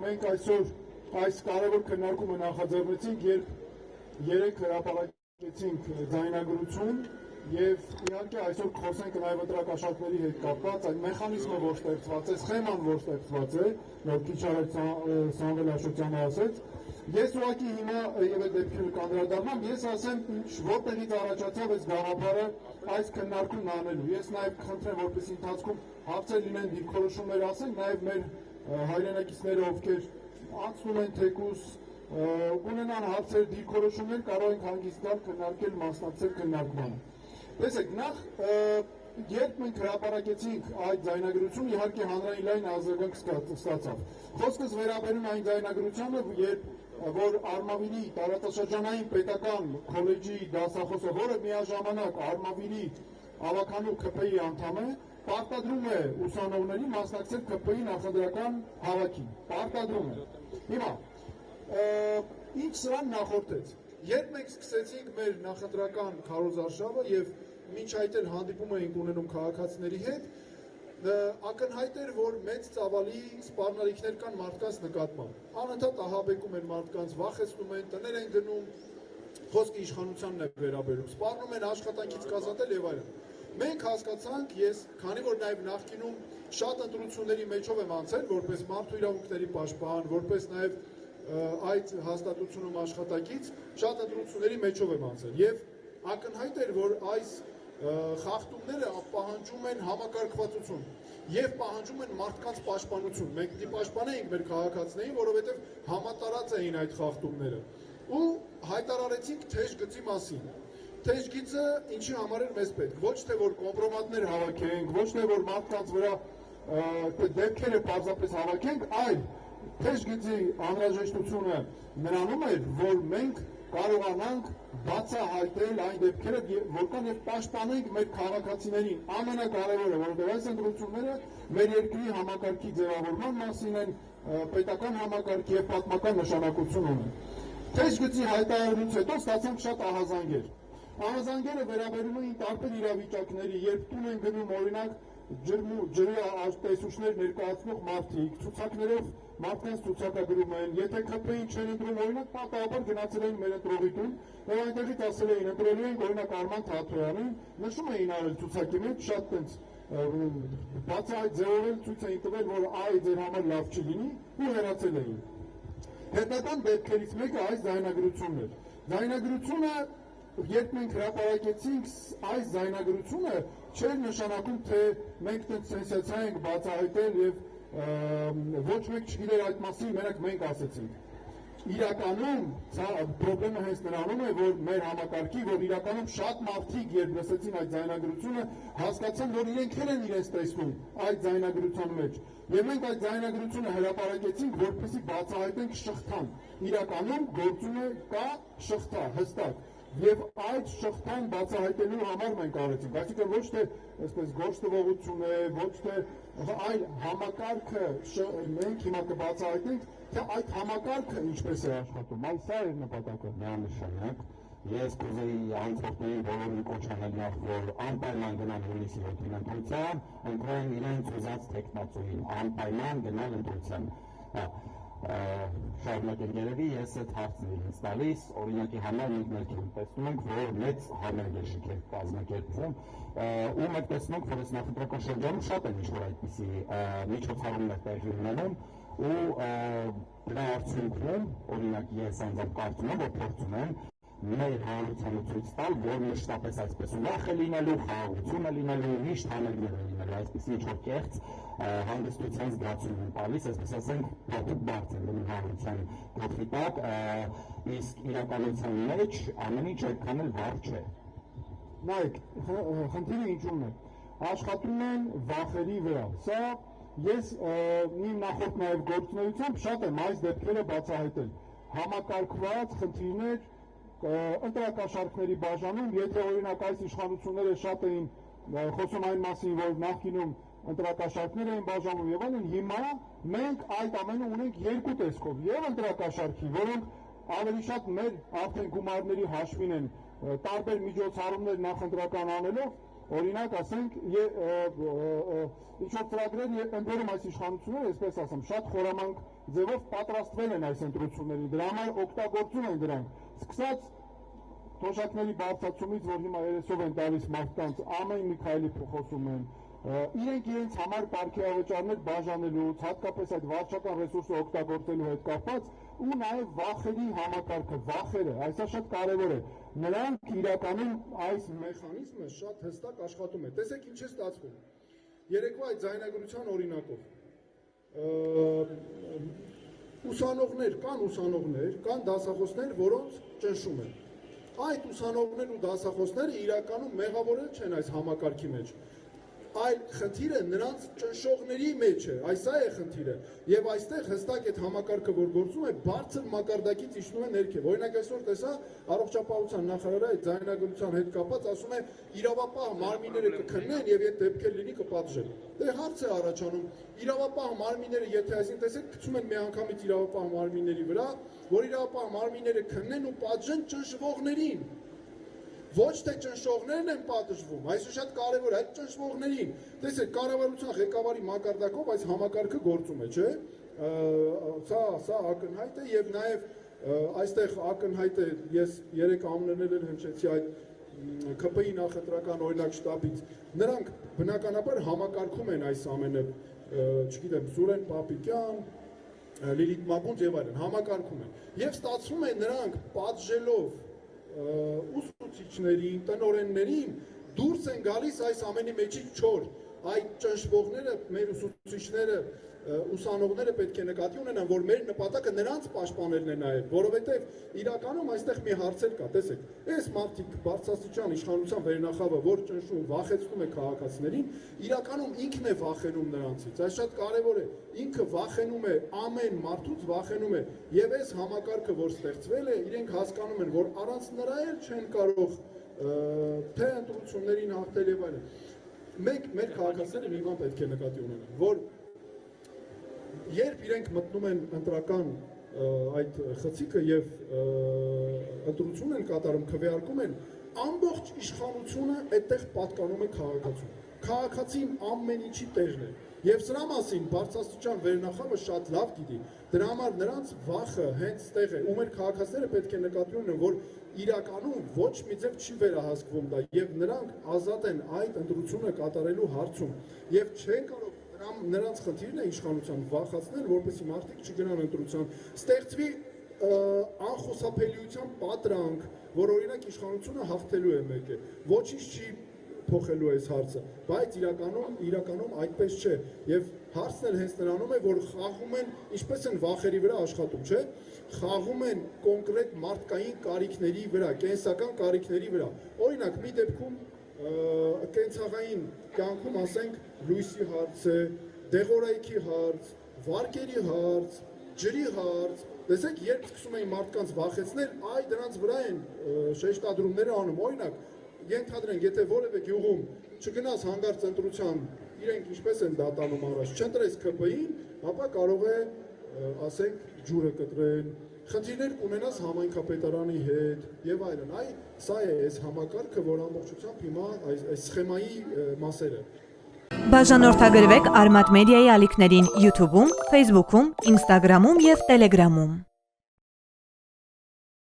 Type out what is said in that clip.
Մենք այսօր այս կարևոր քննարկումը նախաձեռնեցինք, երբ երեք հրապարակեցինք ձայնագրություն եւ իհարկե այսօր խոսենք նաեւ ընտրակաշառքների հետ կապված այդ մեխանիզմը, որ ստեղծված է, սխեման, որ ստեղծված է, որ քիչ առաջ Սամվել Աշոտյանը ասեց, ես ուղղակի հիմա եւ այդ դեպքերը կանդրադառնամ, ես ասեմ որտեղից առաջացավ այս գաղափարը այս քննարկումն անելու։ Ես նաեւ խնդրեմ, որպեսզի ընթացքում հարցեր լինեն, դիրքորոշումներ ասենք, նաեւ մեր հայրենակիցները, ովքեր անցնում են թեկուզ, ունենան հարցեր, դիրքորոշումներ, կարող ենք հանգիստ գալ քննարկել, մասնակցել քննարկմանը։ Տեսեք, նախ երբ մենք հրապարակեցինք այդ ձայնագրությունը, իհարկե հանրային լայն արձագանք ստացավ։ Խոսքս վերաբերում է այն ձայնագրությանը, որ Արմավիրի տարածաշրջանային պետական քոլեջի դասախոսը, որը միաժամանակ Արմավիրի ավականու ԿՓ-ի անդամ է, պարտադրում է ուսանողներին մասնակցել ԿՊ-ի նախընտրական հավաքին, պարտադրում է։ Հիմա, ինչ սրան նախորդեց։ Երբ մենք սկսեցինք մեր նախընտրական քարոզարշավը եւ մինչ այդ էլ հանդիպում էինք ունենում քաղաքացիների հետ, ակնհայտ էր, որ մեծ ծավալի սպառնալիքներ կան մարդկանց նկատմամբ։ Անընդհատ ահաբեկում են մարդկանց, վախեցնում են, տներ են գնում, խոսքը իշխանությանն է վերաբերում, սպառնում են աշխատանքից կազատել եւ այլն։ Մենք հասկացանք, ես, քանի որ նաև նախկինում շատ ընտրությունների մեջով եմ անցել, որպես մարդու իրավունքների պաշտպան, որպես նաև այդ հաստատությունում աշխատակից, շատ ընտրությունների մեջով եմ անցել։ Եվ ակնհայտ էր, որ այս խախտումները պահանջում են համակարգվածություն եւ պահանջում են մարդկանց պաշտպանություն։ Մենք դի պաշտպանեինք մեր քաղաքացիներին, որովհետեւ համատարած էին այդ խախտումները։ Ու հայտարարեցինք թեժ գծի մասին։ Թեժ գիծը ինչի համար էր մեզ պետք, ոչ թե որ կոմպրոմատներ հավաքենք, ոչ թե որ մարդկանց վրա դեպքերը պարզապես հավաքենք, այլ թեժ գծի անհրաժեշտությունը նրանում էր, որ մենք կարողանանք բացահայտել այն դեպքերը, որքան եւ պաշտպանենք մեր քաղաքացիներին։ Ամենակարևորը, որովհետեւ այս ընտրությունները մեր երկրի համակարգի ձևավորման մասին են, պետական համակարգի եւ պատմական նշանակություն ունեն։ Թեժ գծի հայտարարությունից հետո ստացանք շատ ահազանգեր։ Ահազանգերը վերաբերում էին տարբեր իրավիճակների, երբ տուն են գնում օրինակ ջրի տեսուչներ ներկայացնող մարդիկ, ցուցակներով մարդկանց ցուցակագրում են, եթե ԿՊ-ին չեն ընտրում, օրինակ պատահաբար գնացել էին մեր ընտրողի տուն, եւ այնտեղից ասել էին ընտրելու ենք օրինակ Արման Թաթոյանին, նշում էին արել ցուցակի մեջ, շատ տենց բացի այդ ձևով ցույց էին տվել, որ այ ձեր համար լավ չլինի, ու հեռացել էին։ Հետնական դեպքերից մեկը այս ձայնագրությունն էր։ Ձայնագրությունը երբ մենք հրապարակեցինք այս ձայնագրությունը, չէր նշանակում, թե մենք տենց սենսացիա ենք բացահայտել եւ ոչ մեկ չգիտեր այդ մասին, մենակ մենք ասեցինք։ Իրականում պրոբլեմը հենց նրանում է, որ մեր համակարգի, որ իրականում շատ մարդիկ, երբ լսեցին այդ ձայնագրությունը, հասկացան, որ իրենք էլ են իրենց տեսնում այդ ձայնագրության մեջ։ Եվ մենք այդ ձայնագրությունը հրապարակեցինք, որպեսզի բացահայտենք շղթան։ Իրականում գործում է կա շղթա, հստակ։ Եվ այդ շղթան բացահայտելու համար մենք արեցինք, այսինքն ոչ թե այսպես գործ տվողություն է, ոչ թե այլ համակարգը մենք հիմա կբացահայտենք, թե այդ համակարգը ինչպես է աշխատում, այ սա էր նպատակը։ Միանշանակ, ես կուզեի անցորդներին բոլորին կոչ անել նախ, որ անպայման գնան հունիսի 7-ին ընտրության, ընտրեն իրենց ուզած թեկնածուին, անպայման գնալ ընտրության։ Շարունակենք երևի, ես այդ հարցն ինձ տալիս, օրինակի համար մենք ներքևում տեսնում ենք, որ մեծ համերգեշիկ է կազմակերպվում, ու մենք տեսնում ենք, որ այս նախընտրական շրջանում շատ են ինչ-որ այդպիսի միջոցառումներ տեղի ունենում, ու դրա արդյունքում, օրինակ ես անձամբ կարծում եմ, որ փորձում են մեր հանրությանը ցույց տալ, որ մշտապես այսպես ուրախ է լինելու, խաղաղություն է լինելու, միշտ համերգներ է լինելու, այսպիսի ինչ-որ կեղծ հանգստության զգացում են տալիս, այսպես ասենք, փոփոխ բարձ են դնում հանրության գլխի տակ, իսկ իրականության մեջ ամեն ինչ այդքան էլ վառ չէ։ Նայեք, խնդիրը ինչու՞մն է։ Աշխատում են վախերի վրա։ Սա ես իմ նախորդ նաև գործունեությամբ շատ եմ այս դեպքերը բացահայտել։ Համակարգված խնդիրներ ընտրակաշառքների բաժանում, եթե օրինակ այս իշխանությունները շատ էին խոսում այն մասին, որ նախկինում ընտրակաշառքներ էին բաժանում եւ այլն, հիմա մենք այդ ամենը ունենք երկու տեսքով, եւ ընտրակաշառքի, որոնք ավելի շատ մեր արդեն գումարների հաշվին են, տարբեր միջոցառումներ նախընտրական անելով, օրինակ ասենք ինչ որ ծրագրեր ընդորում այս իշխանությունները, այսպես ասեմ, շատ խորամանկ ձևով պատրաստվել են այս ընտրություններին, դրա համար օգտագործում են դրանք, սկսած թոշակների բարձրացումից, որ հիմա երեսով են տալիս մարդկանց, ամեն մի քայլի խոսում են, իրենք իրենց համար կարգավիճակներ բաժանելուց, հատկապես այդ վարչական ռեսուրսը օգտագործելու հետ կապված, ու նաև վախերի համակարգը, վախերը, այսա շատ կարևոր է, նրանք իրականում այս մեխանիզմը շատ հստակ աշխատում է, տեսեք ինչ է ստացվում, երեկվա այդ ձայնագրության օրինակով, ուսանողներ, կան դասախոսներ, որոնց ճնշում են, այդ ուսանողներն ու դասախոսները իրականում մեղավորել չեն այս համակարգի մեջ, այլ խնդիրը նրանց ճնշողների մեջ է, այս է խնդիրը, եւ այստեղ հստակ այդ համակարգը, որ գործում է, բարձր մակարդակից իջնում է ներքև, օրինակ այսօր տեսա առողջապահության նախարարը այդ ձայնագրության հետ կապված ասում է իրավապահ մարմինները կքննեն եւ այդ դեպքեր լինի կպատժեն, դե հարց է առաջանում, իրավապահ մարմինները եթե այսին տեսեք գցում են միանգամից իրավապահ մարմինների վրա, որ իրավապահ մարմինները քննեն ու պատժեն ճնշվողներին, ոչ թե ճնշողներն են պատժվում, այսօր շատ կարևոր է այդ ճնշվողներին, տեսեք կառավարության ղեկավարի մակարդակով այս համակարգը գործում է, չէ, սա ակնհայտ է եւ նաեւ այստեղ ակնհայտ է, ես 3 անուններ էլ հնչեցի այդ ԿՊ-ի նախընտրական օրինակ շտաբից, նրանք բնականաբար համակարգում են այս ամենը, չգիտեմ, Սուրեն Պապիկյան, Լիլիթ Մակունց եւ այլն, համակարգում են, եւ ստացվում է նրանք պատժելով ուսուցիչներին, տնօրեններին դուրս են գալիս այս ամենի մեջից չոր, այդ ճնշվողները, մեր ուսուցիչները, ուսանողները պետք է նկատի ունենան, որ մեր նպատակը նրանց պաշտպանելն է նաև, որովհետև իրականում այստեղ մի հարցեր կա, տեսեք, այս մարդիկ բարձրաստիճան իշխանության վերնախավը, որ ճնշում, վախեցնում է քաղաքացիներին, իրականում ինքն է վախենում նրանցից, այս շատ կարևոր է, ինքը վախենում է, ամեն մարդուց վախենում է, եւ այս համակարգը, որ ստեղծվել է, իրենք հասկանում են, որ առանց նրա էլ չեն կարող թե ընտրություններին հաղթել եւ այլն։ Մեր քաղաքացիները մի բան պետք է նկատի ունենան, որ երբ իրենք մտնում են ընտրական այդ խցիկը եւ ընտրություն են կատարում, քվեարկում են, ամբողջ իշխանությունը այդտեղ պատկանում է քաղաքացուն։ Քաղաքացին ամեն ինչի տեղն է։ Եվ սրա մասին բարձրաստիճան վերնախավը շատ լավ գիտի։ Դրա համար նրանց վախը հենց ստեղ է, ու մեր քաղաքացիները պետք է նկատի ունենան, որ իրականում ոչ մի ձև չի վերահսկվում դա, եւ նրանք ազատ են այդ ընտրությունը կատարելու հարցում, եւ չեն կարող նրանց խնդիրն է իշխանության վախացնել, որպեսզի մարդիկ չգնան ընտրության, ստեղծվի անխուսափելիության պատրանք, որ օրինակ իշխանությունը հաղթելու է մեկը, ոչինչ չի փոխելու այս հարցը, բայց իրականում այդպես չէ, եւ հարցն էլ հենց նրանում է, որ խաղում են, ինչպես են վախերի վրա աշխատում, չէ, խաղում են կոնկրետ մարդկային կարիքների վրա, կենսական կարիքների վրա, օրինակ մի դեպքում կենցաղային կյանքում ասենք լույսի հարց է, դեղորայքի հարց, վարկերի հարց, ջրի հարց, տեսեք երբ սկսում էին մարդկանց վախեցնել, այ դրանց վրա են շեշտադրումները անում, օրինակ ենթադրենք, եթե որևէ գյուղում չգնաս հանգարց ընտրության, իրենք ինչպես են դատանում առաջ, չընտրես ԿՊ-ին, ապա կարող է ասենք ջուրը կտրել, խնդիրներ կունենաս համայնքապետարանի հետ եւ այլն, այ սա է այս համակարգը, որ ամբողջությամբ հիմա այս սխեմայի մասերը։ Բաժանորդագրվեք Արմատ մեդիայի ալիքներին YouTube-ում, Facebook-ում, Instagram-ում եւ Telegram-ում։